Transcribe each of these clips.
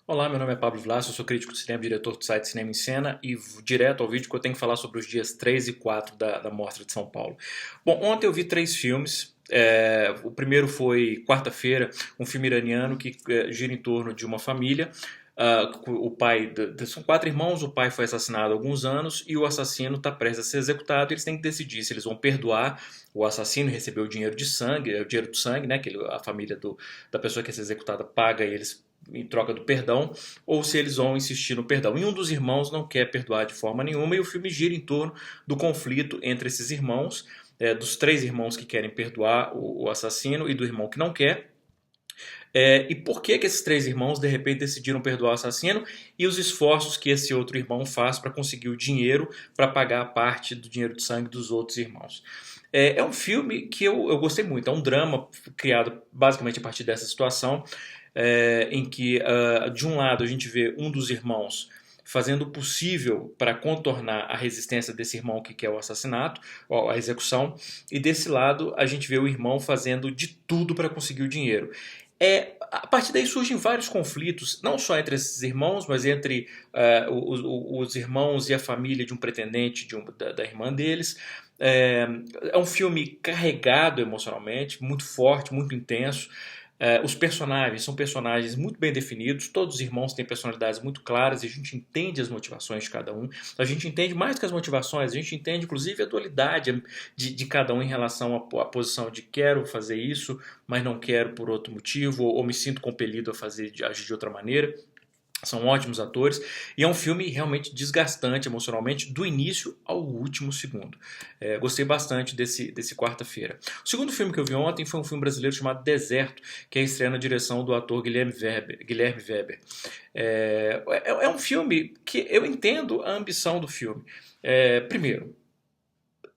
Olá, meu nome é Pablo Vilaça, eu sou crítico de cinema, diretor do site Cinema em Cena e direto ao vídeo que eu tenho que falar sobre os dias 3 e 4 da Mostra de São Paulo. Bom, ontem eu vi três filmes. O primeiro foi quarta-feira, um filme iraniano que gira em torno de uma família. O pai, são quatro irmãos, o pai foi assassinado há alguns anos e o assassino está prestes a ser executado. Eles têm que decidir se eles vão perdoar o assassino e receber o dinheiro de sangue, o dinheiro do sangue, né, que a família da pessoa que ia ser executada paga eles em troca do perdão, ou se eles vão insistir no perdão. E um dos irmãos não quer perdoar de forma nenhuma, e o filme gira em torno do conflito entre esses irmãos, dos três irmãos que querem perdoar o assassino e do irmão que não quer. E por que esses três irmãos de repente decidiram perdoar o assassino e os esforços que esse outro irmão faz para conseguir o dinheiro para pagar a parte do dinheiro de sangue dos outros irmãos. É um filme que eu gostei muito, é um drama criado basicamente a partir dessa situação, em que de um lado a gente vê um dos irmãos fazendo o possível para contornar a resistência desse irmão que quer o assassinato, ou a execução, e desse lado a gente vê o irmão fazendo de tudo para conseguir o dinheiro. A partir daí surgem vários conflitos, não só entre esses irmãos, mas entre os irmãos e a família de um pretendente da irmã deles. É um filme carregado emocionalmente, muito forte, muito intenso. Os personagens são personagens muito bem definidos, todos os irmãos têm personalidades muito claras e a gente entende as motivações de cada um. A gente entende mais que as motivações, a gente entende inclusive a dualidade de cada um em relação à posição de quero fazer isso, mas não quero por outro motivo, ou me sinto compelido a agir de outra maneira. São ótimos atores e é um filme realmente desgastante emocionalmente do início ao último segundo. Gostei bastante desse quarta-feira. O segundo filme que eu vi ontem foi um filme brasileiro chamado Deserto, que é a estreia na direção do ator Guilherme Weber. É um filme que eu entendo a ambição do filme. Primeiro,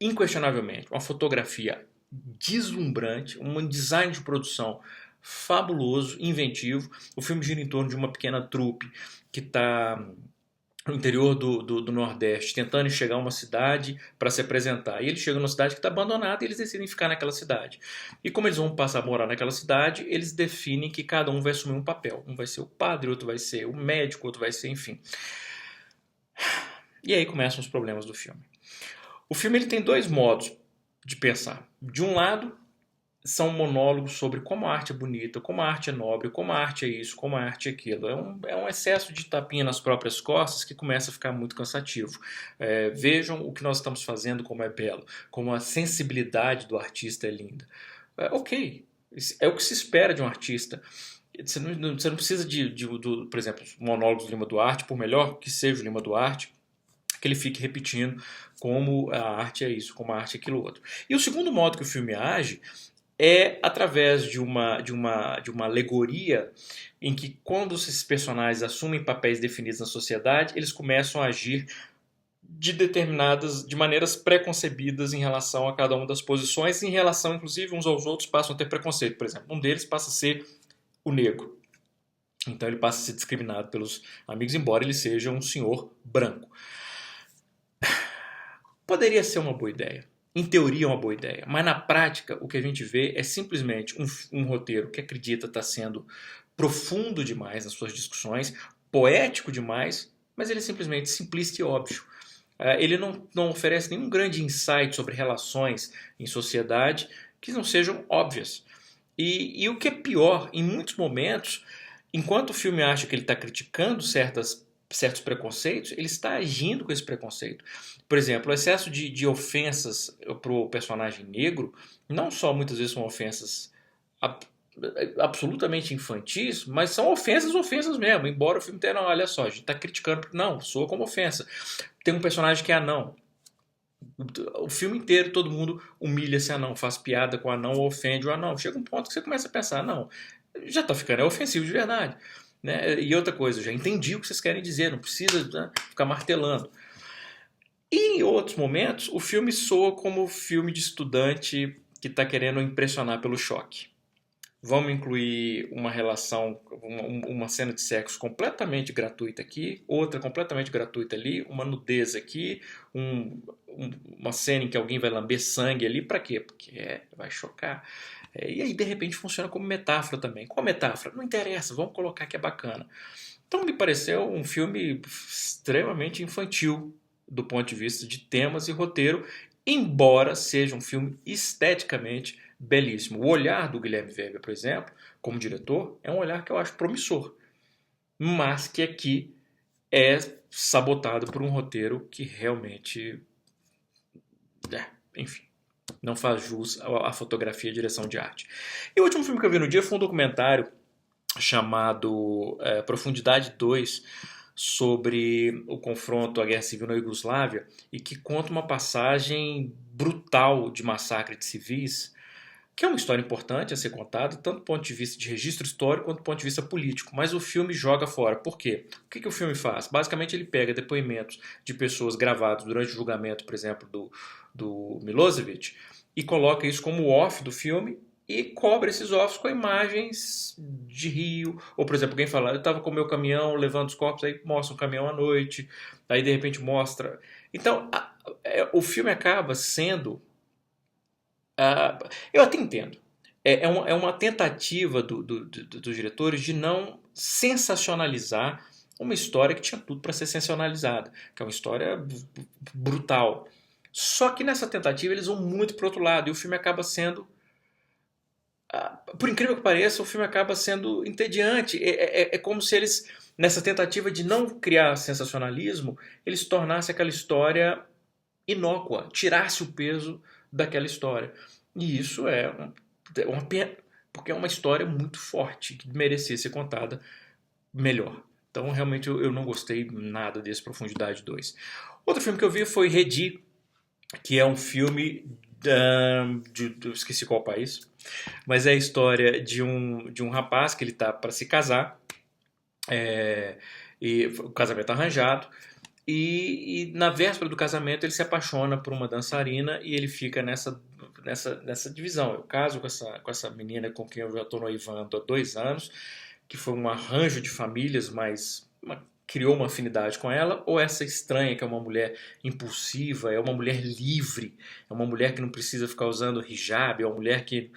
inquestionavelmente, uma fotografia deslumbrante, um design de produção fabuloso, inventivo. O filme gira em torno de uma pequena trupe que está no interior do Nordeste, tentando chegar a uma cidade para se apresentar. E eles chegam numa cidade que está abandonada e eles decidem ficar naquela cidade. E como eles vão passar a morar naquela cidade, eles definem que cada um vai assumir um papel. Um vai ser o padre, outro vai ser o médico, outro vai ser, enfim. E aí começam os problemas do filme. O filme ele tem dois modos de pensar. De um lado, são monólogos sobre como a arte é bonita, como a arte é nobre, como a arte é isso, como a arte é aquilo. É um excesso de tapinha nas próprias costas que começa a ficar muito cansativo. Vejam o que nós estamos fazendo, como é belo, como a sensibilidade do artista é linda. Ok, é o que se espera de um artista. Você não precisa por exemplo, os monólogos do Lima Duarte, por melhor que seja o Lima Duarte, que ele fique repetindo como a arte é isso, como a arte é aquilo outro. E o segundo modo que o filme age é através de uma alegoria em que, quando esses personagens assumem papéis definidos na sociedade, eles começam a agir de maneiras preconcebidas em relação a cada uma das posições, em relação, inclusive, uns aos outros passam a ter preconceito. Por exemplo, um deles passa a ser o negro. Então ele passa a ser discriminado pelos amigos, embora ele seja um senhor branco. Poderia ser uma boa ideia. Em teoria é uma boa ideia, mas na prática o que a gente vê é simplesmente um roteiro que acredita estar sendo profundo demais nas suas discussões, poético demais, mas ele é simplesmente simplista e óbvio. Ele não oferece nenhum grande insight sobre relações em sociedade que não sejam óbvias. E o que é pior, em muitos momentos, enquanto o filme acha que ele está criticando certos preconceitos, ele está agindo com esse preconceito. Por exemplo, o excesso de ofensas para o personagem negro, não só muitas vezes são ofensas absolutamente infantis, mas são ofensas mesmo. Embora o filme tenha, não, olha só, a gente está criticando, não, soa como ofensa. Tem um personagem que é anão. O filme inteiro todo mundo humilha esse anão, faz piada com o anão, ofende o anão. Chega um ponto que você começa a pensar, não, já está ficando ofensivo de verdade. Né? E outra coisa, eu já entendi o que vocês querem dizer, não precisa, né, ficar martelando. E em outros momentos, o filme soa como filme de estudante que está querendo impressionar pelo choque. Vamos incluir uma relação, uma cena de sexo completamente gratuita aqui, outra completamente gratuita ali, uma nudez aqui, uma cena em que alguém vai lamber sangue ali, pra quê? Porque vai chocar. E aí, de repente, funciona como metáfora também. Qual metáfora? Não interessa, vamos colocar que é bacana. Então, me pareceu um filme extremamente infantil do ponto de vista de temas e roteiro, embora seja um filme esteticamente belíssimo. O olhar do Guilherme Verga, por exemplo, como diretor, é um olhar que eu acho promissor, mas que aqui é sabotado por um roteiro que realmente, enfim, não faz jus à fotografia e à direção de arte. E o último filme que eu vi no dia foi um documentário chamado Profundidade 2, sobre o confronto à Guerra Civil na Iugoslávia, e que conta uma passagem brutal de massacre de civis, que é uma história importante a ser contada, tanto do ponto de vista de registro histórico quanto do ponto de vista político, mas o filme joga fora. Por quê? O que o filme faz? Basicamente ele pega depoimentos de pessoas gravados durante o julgamento, por exemplo, do Milosevic, e coloca isso como off do filme, e cobre esses offs com imagens de rio, ou por exemplo, alguém fala, eu estava com o meu caminhão levando os corpos, aí mostra um caminhão à noite, aí de repente mostra. Então, o filme acaba sendo. Eu até entendo. É uma tentativa dos diretores de não sensacionalizar uma história que tinha tudo para ser sensacionalizada, que é uma história brutal. Só que nessa tentativa eles vão muito para o outro lado, e o filme acaba sendo. Por incrível que pareça, o filme acaba sendo entediante. É como se eles, nessa tentativa de não criar sensacionalismo, eles tornassem aquela história inócua, tirasse o peso daquela história. E isso é uma pena, porque é uma história muito forte, que merecia ser contada melhor. Então, realmente, eu não gostei nada desse Profundidade 2. Outro filme que eu vi foi Redi, que é um filme eu esqueci qual país, mas é a história de um rapaz que ele tá para se casar, e o casamento arranjado, e na véspera do casamento ele se apaixona por uma dançarina e ele fica nessa divisão. Eu caso com essa menina com quem eu já estou noivando há 2 anos, que foi um arranjo de famílias, mas criou uma afinidade com ela, ou essa estranha, que é uma mulher impulsiva, é uma mulher livre, é uma mulher que não precisa ficar usando hijab, é uma mulher que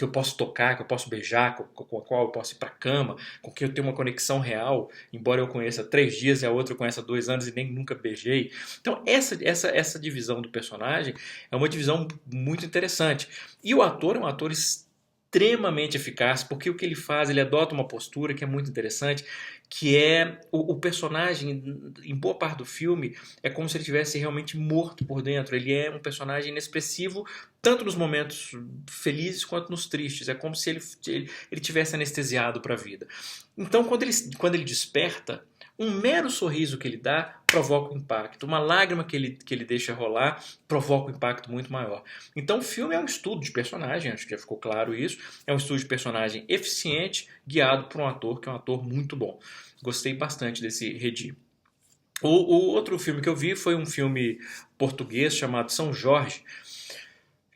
eu posso tocar, que eu posso beijar, com a qual eu posso ir para a cama, com quem eu tenho uma conexão real, embora eu conheça 3 dias e a outra eu conheça 2 anos e nem nunca beijei. Então essa divisão do personagem é uma divisão muito interessante. E o ator é um ator extremamente eficaz, porque o que ele faz, ele adota uma postura que é muito interessante, que é o personagem, em boa parte do filme, é como se ele estivesse realmente morto por dentro. Ele é um personagem inexpressivo, tanto nos momentos felizes quanto nos tristes. É como se ele tivesse anestesiado para a vida. Então, quando ele desperta, um mero sorriso que ele dá provoca um impacto. Uma lágrima que ele deixa rolar provoca um impacto muito maior. Então o filme é um estudo de personagem, acho que já ficou claro isso. É um estudo de personagem eficiente, guiado por um ator que é um ator muito bom. Gostei bastante desse Redi. O outro filme que eu vi foi um filme português chamado São Jorge,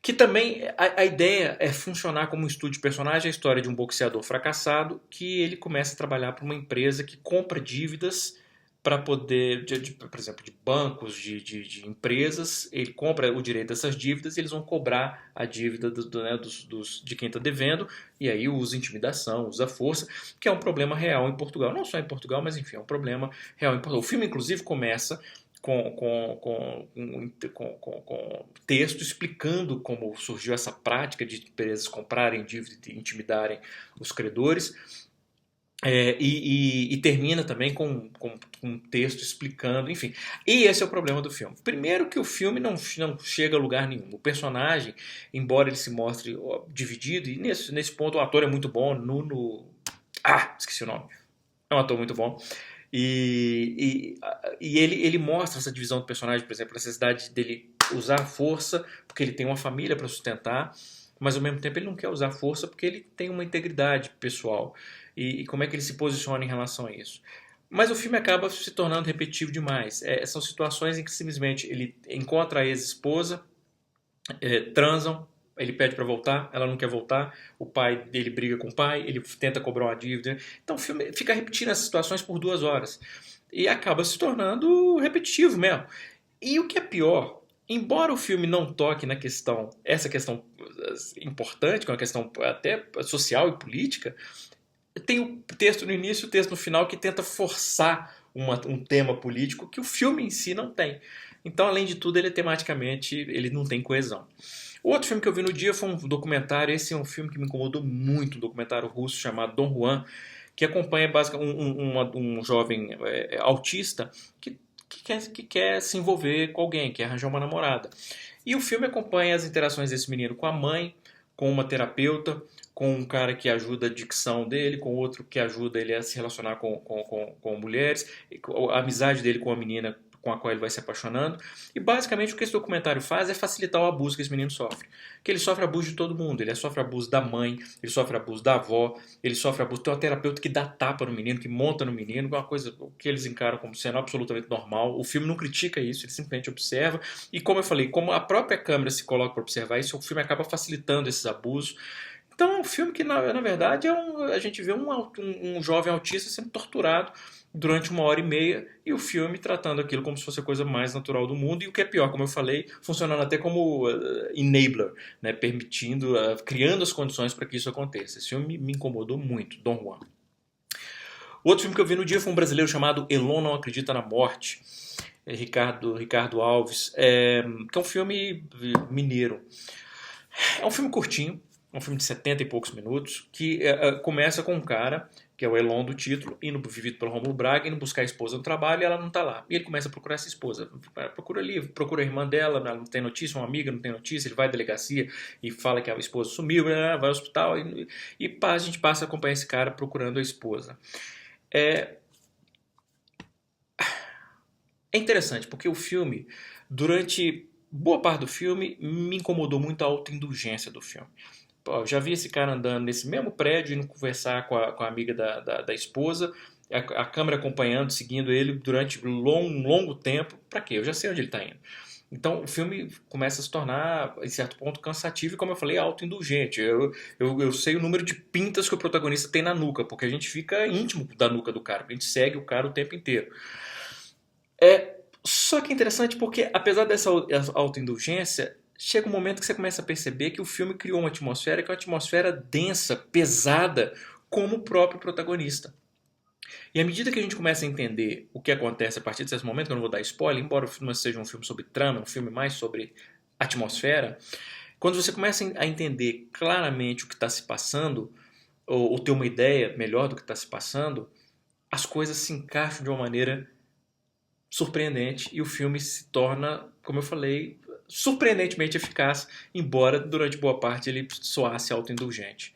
que também a ideia é funcionar como um estudo de personagem, a história de um boxeador fracassado que ele começa a trabalhar para uma empresa que compra dívidas para poder, por exemplo, de bancos, de empresas, ele compra o direito dessas dívidas e eles vão cobrar a dívida de quem está devendo, e aí usa intimidação, usa força, que é um problema real em Portugal. Não só em Portugal, mas enfim, é um problema real em Portugal. O filme, inclusive, começa com texto explicando como surgiu essa prática de empresas comprarem dívida e intimidarem os credores. E termina também com um texto explicando, enfim. E esse é o problema do filme. Primeiro que o filme não chega a lugar nenhum. O personagem, embora ele se mostre dividido, e nesse ponto o ator é muito bom, esqueci o nome. É um ator muito bom. E ele mostra essa divisão do personagem, por exemplo, a necessidade dele usar a força, porque ele tem uma família para sustentar, mas ao mesmo tempo ele não quer usar força porque ele tem uma integridade pessoal. E como é que ele se posiciona em relação a isso. Mas o filme acaba se tornando repetitivo demais. São situações em que simplesmente ele encontra a ex-esposa, transam, ele pede para voltar, ela não quer voltar, o pai dele briga com o pai, ele tenta cobrar uma dívida. Então o filme fica repetindo essas situações por 2 horas. E acaba se tornando repetitivo mesmo. E o que é pior, embora o filme não toque na questão, essa questão importante, que é uma questão até social e política, tem o texto no início e o texto no final que tenta forçar um tema político que o filme em si não tem. Então, além de tudo, ele tematicamente ele não tem coesão. O outro filme que eu vi no dia foi um documentário. Esse é um filme que me incomodou muito, um documentário russo chamado Don Juan, que acompanha basicamente um jovem autista que quer se envolver com alguém, quer arranjar uma namorada. E o filme acompanha as interações desse menino com a mãe, com uma terapeuta, com um cara que ajuda a dicção dele, com outro que ajuda ele a se relacionar com mulheres, a amizade dele com a menina com a qual ele vai se apaixonando. E basicamente o que esse documentário faz é facilitar o abuso que esse menino sofre. Que ele sofre abuso de todo mundo. Ele sofre abuso da mãe, ele sofre abuso da avó, ele sofre abuso. Tem uma terapeuta que dá tapa no menino, que monta no menino, que é uma coisa que eles encaram como sendo absolutamente normal. O filme não critica isso, ele simplesmente observa. E como eu falei, como a própria câmera se coloca para observar isso, o filme acaba facilitando esses abusos. Então é um filme que, na verdade, a gente vê um jovem autista sendo torturado durante 1h30 e o filme tratando aquilo como se fosse a coisa mais natural do mundo e o que é pior, como eu falei, funcionando até como enabler, né, permitindo, criando as condições para que isso aconteça. Esse filme me incomodou muito, Don Juan. O outro filme que eu vi no dia foi um brasileiro chamado Elon Não Acredita na Morte, Ricardo Alves, que é um filme mineiro. É um filme curtinho, é um filme de 70 e poucos minutos, que começa com um cara, que é o Elon do título, vivido pelo Rômulo Braga, indo buscar a esposa no trabalho e ela não está lá. E ele começa a procurar essa esposa. Procura ali, procura a irmã dela, ela não tem notícia, uma amiga não tem notícia, ele vai à delegacia e fala que a esposa sumiu, vai ao hospital e a gente passa a acompanhar esse cara procurando a esposa. É interessante, porque o filme, durante boa parte do filme, me incomodou muito a autoindulgência do filme. Eu já vi esse cara andando nesse mesmo prédio, indo conversar com a amiga da esposa, a câmera acompanhando, seguindo ele durante um longo tempo. Pra quê? Eu já sei onde ele está indo. Então o filme começa a se tornar, em certo ponto, cansativo e, como eu falei, autoindulgente. Eu sei o número de pintas que o protagonista tem na nuca, porque a gente fica íntimo da nuca do cara, a gente segue o cara o tempo inteiro. Só que é interessante porque, apesar dessa autoindulgência, chega um momento que você começa a perceber que o filme criou uma atmosfera que é uma atmosfera densa, pesada, como o próprio protagonista. E à medida que a gente começa a entender o que acontece a partir desse momento, que eu não vou dar spoiler, embora o filme seja um filme sobre trama, um filme mais sobre atmosfera, quando você começa a entender claramente o que está se passando, ou ter uma ideia melhor do que está se passando, as coisas se encaixam de uma maneira surpreendente e o filme se torna, como eu falei, surpreendentemente eficaz, embora durante boa parte ele soasse autoindulgente.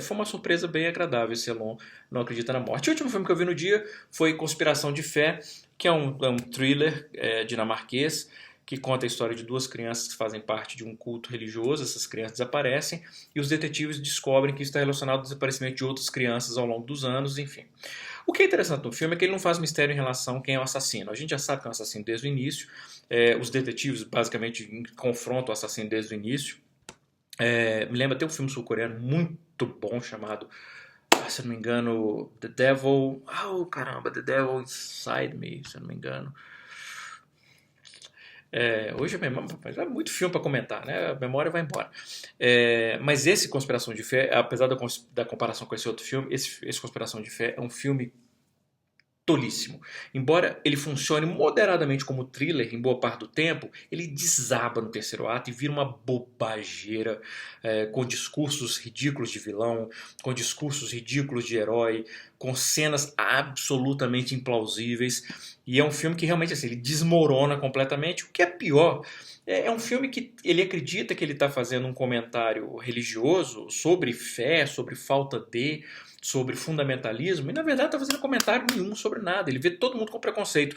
Foi uma surpresa bem agradável esse Elon Não Acredita na Morte. O último filme que eu vi no dia foi Conspiração de Fé, que é um thriller dinamarquês, que conta a história de duas crianças que fazem parte de um culto religioso. Essas crianças desaparecem e os detetives descobrem que isso está relacionado ao desaparecimento de outras crianças ao longo dos anos, enfim. O que é interessante no filme é que ele não faz mistério em relação a quem é o assassino. A gente já sabe que é um assassino desde o início. Os detetives basicamente confrontam o assassino desde o início. Me lembra até um filme sul-coreano muito bom chamado, se eu não me engano, The Devil... The Devil Inside Me, se eu não me engano. Hoje é muito filme para comentar, né? A memória vai embora. Mas esse Conspiração de Fé, apesar da comparação com esse outro filme, esse Conspiração de Fé é um filme tolíssimo. Embora ele funcione moderadamente como thriller em boa parte do tempo, ele desaba no terceiro ato e vira uma bobageira, com discursos ridículos de vilão, com discursos ridículos de herói, com cenas absolutamente implausíveis. E é um filme que realmente assim, ele desmorona completamente. O que é pior, é um filme que ele acredita que ele está fazendo um comentário religioso sobre fé, sobre falta de, sobre fundamentalismo, e na verdade está fazendo comentário nenhum sobre nada. Ele vê todo mundo com preconceito.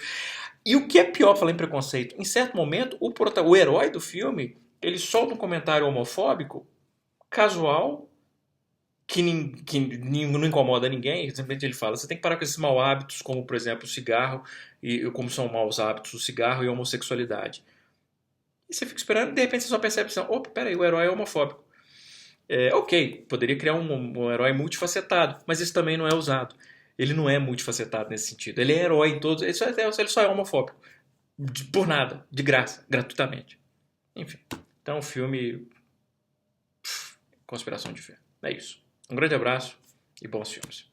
E o que é pior, falar em preconceito, em certo momento o herói do filme, ele solta um comentário homofóbico casual, que não incomoda ninguém. Simplesmente ele fala: você tem que parar com esses maus hábitos, como por exemplo o cigarro, e como são maus hábitos o cigarro e a homossexualidade. E você fica esperando, e de repente você só percebe assim: opa, peraí, o herói é homofóbico. Ok, poderia criar um herói multifacetado, mas isso também não é usado. Ele não é multifacetado nesse sentido. Ele é herói em todos. Ele só é homofóbico. Por nada, de graça, gratuitamente. Enfim, então o filme... Conspiração de fé. É isso. Um grande abraço e bons filmes.